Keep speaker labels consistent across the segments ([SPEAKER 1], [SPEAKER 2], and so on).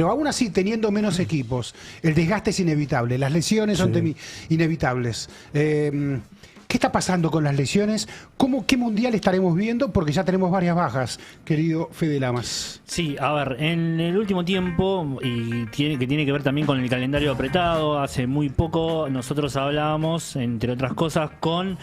[SPEAKER 1] Pero aún así, teniendo menos equipos, el desgaste es inevitable, las lesiones son inevitables. ¿Qué está pasando con las lesiones? ¿Qué mundial estaremos viendo? Porque ya tenemos varias bajas, querido Fede Lamas.
[SPEAKER 2] Sí, a ver, en el último tiempo, y tiene que ver también con el calendario apretado, hace muy poco nosotros hablábamos, entre otras cosas, con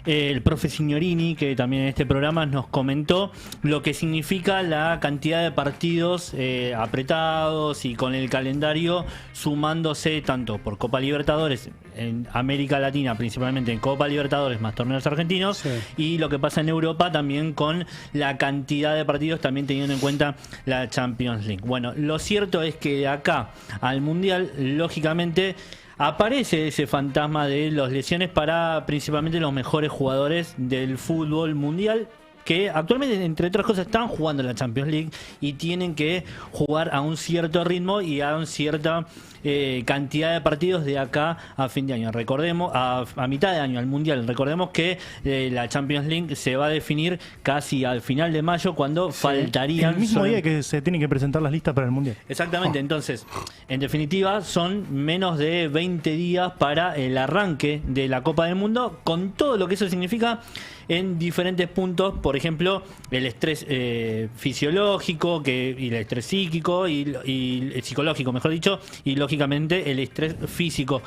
[SPEAKER 2] el profe Signorini, que también en este programa nos comentó lo que significa la cantidad de partidos apretados y con el calendario sumándose tanto por Copa Libertadores en América Latina, principalmente en Copa Libertadores más torneos argentinos, y lo que pasa en Europa también con la cantidad de partidos, también teniendo en cuenta la Champions League. Bueno, lo cierto es que de acá al Mundial, lógicamente, aparece ese fantasma de las lesiones para principalmente los mejores jugadores del fútbol mundial, que actualmente, entre otras cosas, están jugando en la Champions League y tienen que jugar a un cierto ritmo y a una cierta cantidad de partidos de acá a fin de año. Recordemos, a mitad de año, al Mundial. Recordemos que la Champions League se va a definir casi al final de mayo, cuando faltarían...
[SPEAKER 3] El mismo día que se tienen que presentar las listas para el Mundial.
[SPEAKER 2] Exactamente, entonces, en definitiva, son menos de 20 días para el arranque de la Copa del Mundo, con todo lo que eso significa en diferentes puntos. Por ejemplo, el estrés fisiológico y el estrés psíquico y el psicológico, mejor dicho, y lógicamente el estrés físico.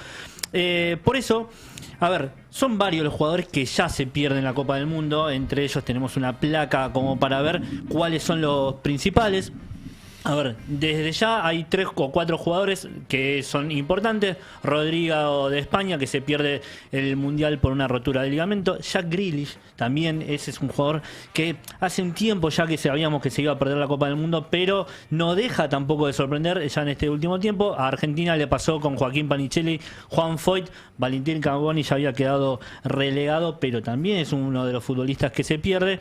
[SPEAKER 2] Por eso, a ver, son varios los jugadores que ya se pierden la Copa del Mundo. Entre ellos tenemos una placa como para ver cuáles son los principales. A ver, desde ya hay 3 o 4 jugadores que son importantes. Rodrigo de España, que se pierde el Mundial por una rotura de ligamento. Jack Grealish, también ese es un jugador que hace un tiempo ya que sabíamos que se iba a perder la Copa del Mundo, pero no deja tampoco de sorprender ya en este último tiempo. A Argentina le pasó con Joaquín Panicelli, Juan Foyt, Valentín Carboni ya había quedado relegado, pero también es uno de los futbolistas que se pierde.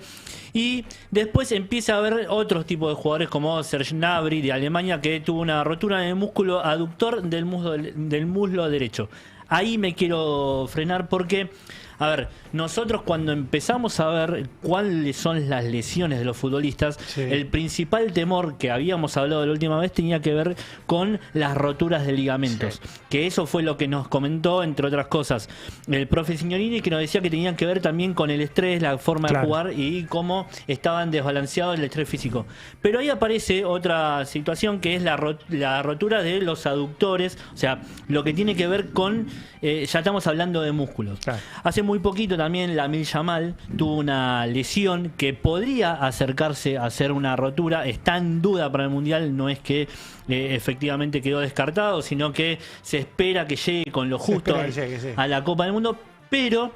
[SPEAKER 2] Y después empieza a haber otros tipos de jugadores como Serge Gnabry de Alemania, que tuvo una rotura en el músculo aductor del muslo derecho. Ahí me quiero frenar porque, a ver, nosotros cuando empezamos a ver cuáles son las lesiones de los futbolistas, el principal temor que habíamos hablado la última vez tenía que ver con las roturas de ligamentos. Que eso fue lo que nos comentó, entre otras cosas, el profe Signorini, que nos decía que tenían que ver también con el estrés, la forma de jugar y cómo estaban desbalanceados el estrés físico. Pero ahí aparece otra situación, que es la rotura de los aductores, o sea, lo que tiene que ver con, ya estamos hablando de músculos. Hace muy poquito también Lamine Yamal tuvo una lesión que podría acercarse a ser una rotura. Está en duda para el Mundial, no es que efectivamente quedó descartado, sino que se espera que llegue con lo justo a la Copa del Mundo. Pero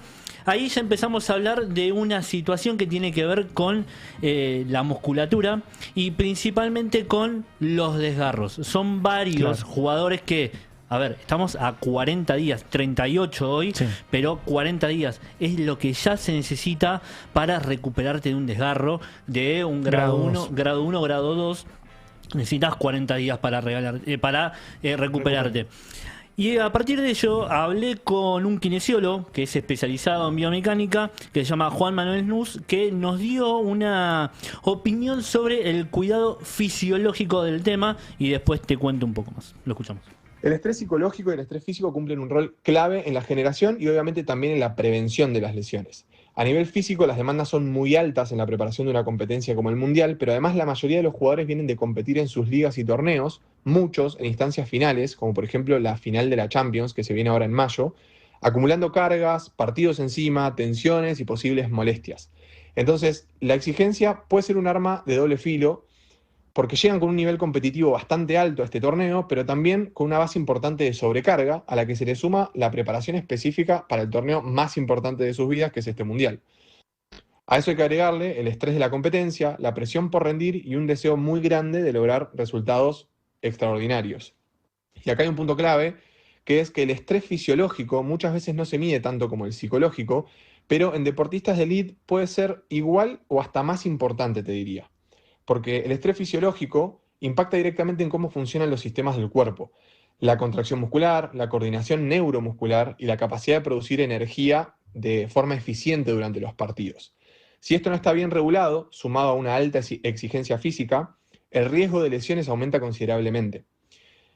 [SPEAKER 2] ahí ya empezamos a hablar de una situación que tiene que ver con la musculatura y principalmente con los desgarros. Son varios jugadores que... A ver, estamos a 40 días, 38 hoy, pero 40 días es lo que ya se necesita para recuperarte de un desgarro de un grado 1, grado 2. Necesitas 40 días para recuperarte. Y a partir de ello hablé con un kinesiólogo que es especializado en biomecánica, que se llama Juan Manuel Nus, que nos dio una opinión sobre el cuidado fisiológico del tema y después te cuento un poco más. Lo escuchamos.
[SPEAKER 4] El estrés psicológico y el estrés físico cumplen un rol clave en la generación y obviamente también en la prevención de las lesiones. A nivel físico, las demandas son muy altas en la preparación de una competencia como el Mundial, pero además la mayoría de los jugadores vienen de competir en sus ligas y torneos, muchos en instancias finales, como por ejemplo la final de la Champions, que se viene ahora en mayo, acumulando cargas, partidos encima, tensiones y posibles molestias. Entonces, la exigencia puede ser un arma de doble filo, porque llegan con un nivel competitivo bastante alto a este torneo, pero también con una base importante de sobrecarga, a la que se le suma la preparación específica para el torneo más importante de sus vidas, que es este Mundial. A eso hay que agregarle el estrés de la competencia, la presión por rendir y un deseo muy grande de lograr resultados extraordinarios. Y acá hay un punto clave, que es que el estrés fisiológico muchas veces no se mide tanto como el psicológico, pero en deportistas de élite puede ser igual o hasta más importante, te diría. Porque el estrés fisiológico impacta directamente en cómo funcionan los sistemas del cuerpo, la contracción muscular, la coordinación neuromuscular y la capacidad de producir energía de forma eficiente durante los partidos. Si esto no está bien regulado, sumado a una alta exigencia física, el riesgo de lesiones aumenta considerablemente.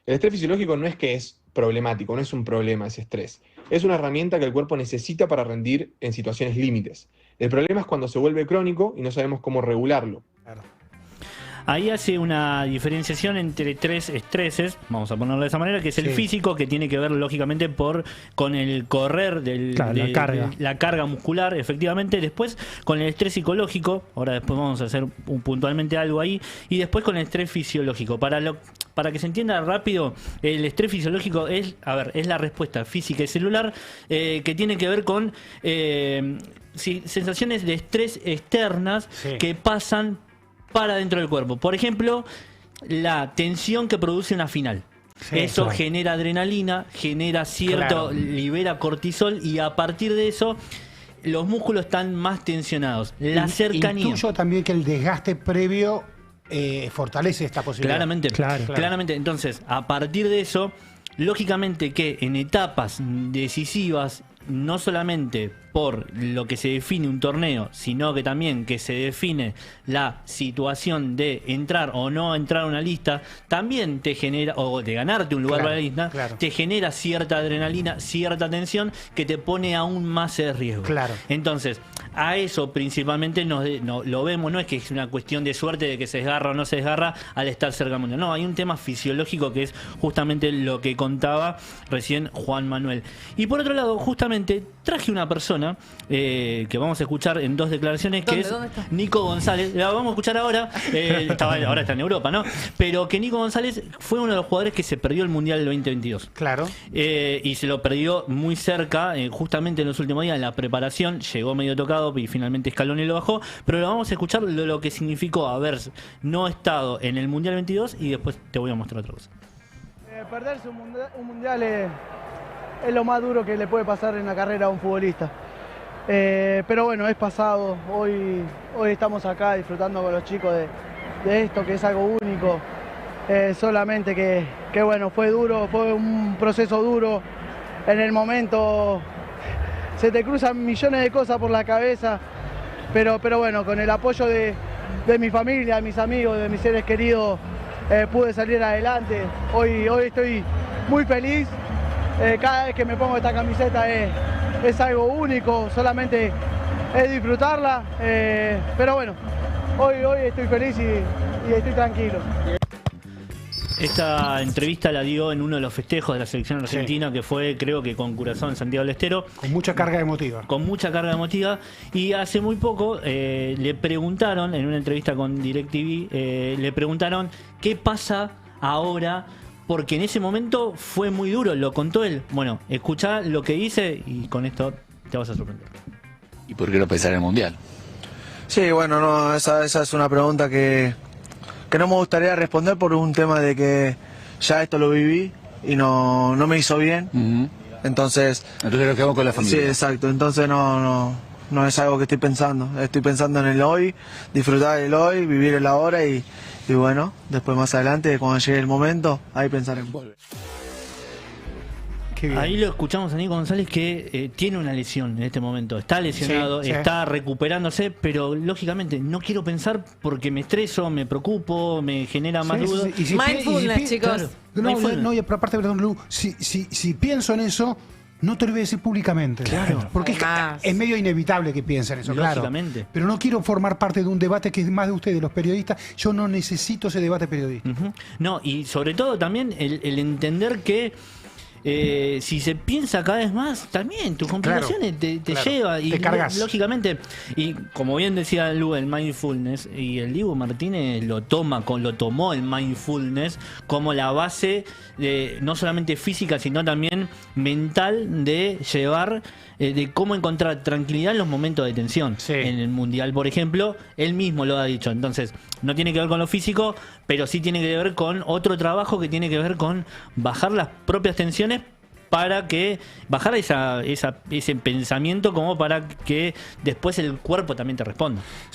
[SPEAKER 4] El estrés fisiológico no es que es problemático, no es un problema ese estrés. Es una herramienta que el cuerpo necesita para rendir en situaciones límites. El problema es cuando se vuelve crónico y no sabemos cómo regularlo.
[SPEAKER 1] Claro.
[SPEAKER 2] Ahí hace una diferenciación entre tres estreses, vamos a ponerlo de esa manera, que es el
[SPEAKER 1] Sí.
[SPEAKER 2] físico, que tiene que ver lógicamente con el correr
[SPEAKER 3] Claro, la carga.
[SPEAKER 2] de la carga muscular, efectivamente. Después con el estrés psicológico, ahora después vamos a hacer puntualmente algo ahí, y después con el estrés fisiológico. Para que se entienda rápido, el estrés fisiológico es la respuesta física y celular que tiene que ver con sensaciones de estrés externas
[SPEAKER 1] Sí.
[SPEAKER 2] que pasan para dentro del cuerpo. Por ejemplo, la tensión que produce una final.
[SPEAKER 1] Sí,
[SPEAKER 2] Eso
[SPEAKER 1] claro.
[SPEAKER 2] genera adrenalina, genera
[SPEAKER 1] Claro.
[SPEAKER 2] libera cortisol, y a partir de eso los músculos están más tensionados. La cercanía.
[SPEAKER 1] Intuyo también que el desgaste previo fortalece esta posibilidad.
[SPEAKER 2] Claramente,
[SPEAKER 3] Claro.
[SPEAKER 2] claramente. Entonces, a partir de eso, lógicamente que en etapas decisivas, no solamente por lo que se define un torneo, sino que también que se define la situación de entrar o no entrar a una lista, también te genera, o de ganarte un lugar
[SPEAKER 1] Claro,
[SPEAKER 2] para la lista,
[SPEAKER 1] claro.
[SPEAKER 2] te genera cierta adrenalina, cierta tensión que te pone aún más en riesgo.
[SPEAKER 1] Claro.
[SPEAKER 2] Entonces, a eso principalmente lo vemos, no es que es una cuestión de suerte de que se desgarra o no se desgarra al estar cerca del mundial. No, hay un tema fisiológico que es justamente lo que contaba recién Juan Manuel. Y por otro lado, justamente traje una persona que vamos a escuchar en dos declaraciones, que
[SPEAKER 5] ¿Dónde
[SPEAKER 2] es
[SPEAKER 5] está?
[SPEAKER 2] Nico González. La vamos a escuchar ahora. Ahora está en Europa, ¿no? Pero que Nico González fue uno de los jugadores que se perdió el Mundial del 2022.
[SPEAKER 1] Claro.
[SPEAKER 2] Y se lo perdió muy cerca, justamente en los últimos días, en la preparación. Llegó medio tocado y finalmente Scaloni lo bajó. Pero lo vamos a escuchar lo que significó haber no estado en el Mundial 22, y después te voy a mostrar otra cosa.
[SPEAKER 6] Perderse un mundial es lo más duro que le puede pasar en la carrera a un futbolista. Pero bueno, es pasado. Hoy estamos acá disfrutando con los chicos de esto, que es algo único. Solamente que bueno, fue duro, fue un proceso duro. En el momento se te cruzan millones de cosas por la cabeza, pero bueno, con el apoyo de mi familia, de mis amigos, de mis seres queridos, pude salir adelante. Hoy estoy muy feliz. Cada vez que me pongo esta camiseta es algo único, solamente es disfrutarla. Pero bueno, hoy estoy feliz y estoy tranquilo.
[SPEAKER 2] Esta entrevista la dio en uno de los festejos de la selección argentina, que fue, creo que con Curazao en Santiago del Estero.
[SPEAKER 1] Con mucha carga emotiva.
[SPEAKER 2] Con mucha carga emotiva. Y hace muy poco le preguntaron, en una entrevista con DirecTV, le preguntaron qué pasa ahora, porque en ese momento fue muy duro, lo contó él. Bueno, escuchá lo que dice y con esto te vas a sorprender.
[SPEAKER 7] ¿Y por qué no pensar en el Mundial?
[SPEAKER 8] Sí, bueno, no, esa es una pregunta que no me gustaría responder por un tema de que ya esto lo viví y no me hizo bien. Entonces
[SPEAKER 7] nos quedamos con la
[SPEAKER 8] sí,
[SPEAKER 7] familia.
[SPEAKER 8] exacto. Entonces no es algo que estoy pensando. Estoy pensando en el hoy, disfrutar del hoy, vivir el ahora y bueno, después más adelante, cuando llegue el momento, ahí pensaremos.
[SPEAKER 1] Qué bien.
[SPEAKER 2] Ahí lo escuchamos a Nico González, que tiene una lesión en este momento. Está lesionado,
[SPEAKER 1] Sí, sí.
[SPEAKER 2] está recuperándose, pero lógicamente no quiero pensar porque me estreso, me preocupo, me genera más
[SPEAKER 1] Sí, sí,
[SPEAKER 2] dudas.
[SPEAKER 1] sí. Y si
[SPEAKER 5] Mindfulness,
[SPEAKER 1] pi-
[SPEAKER 5] chicos.
[SPEAKER 2] Claro.
[SPEAKER 1] No,
[SPEAKER 2] Mindfulness.
[SPEAKER 1] no, pero aparte, perdón, Lu, si pienso en eso, no te lo voy a decir públicamente.
[SPEAKER 2] Claro.
[SPEAKER 1] Porque
[SPEAKER 5] Además.
[SPEAKER 1] es medio inevitable que piensen eso, claro.
[SPEAKER 2] Lógicamente.
[SPEAKER 1] Pero no quiero formar parte de un debate que es más de ustedes, los periodistas. Yo no necesito ese debate periodístico.
[SPEAKER 2] Ujú. No, y sobre todo también el entender que si se piensa cada vez más, también tus complicaciones te
[SPEAKER 1] claro.
[SPEAKER 2] lleva y
[SPEAKER 1] Te cargas.
[SPEAKER 2] lógicamente, y como bien decía Lu, el mindfulness, y el Dibu Martínez lo tomó el mindfulness como la base de, no solamente física, sino también mental, de llevar, de cómo encontrar tranquilidad en los momentos de tensión.
[SPEAKER 1] Sí.
[SPEAKER 2] En el Mundial, por ejemplo, él mismo lo ha dicho. Entonces, no tiene que ver con lo físico, pero sí tiene que ver con otro trabajo que tiene que ver con bajar las propias tensiones, para que bajar ese pensamiento, como para que después el cuerpo también te responda.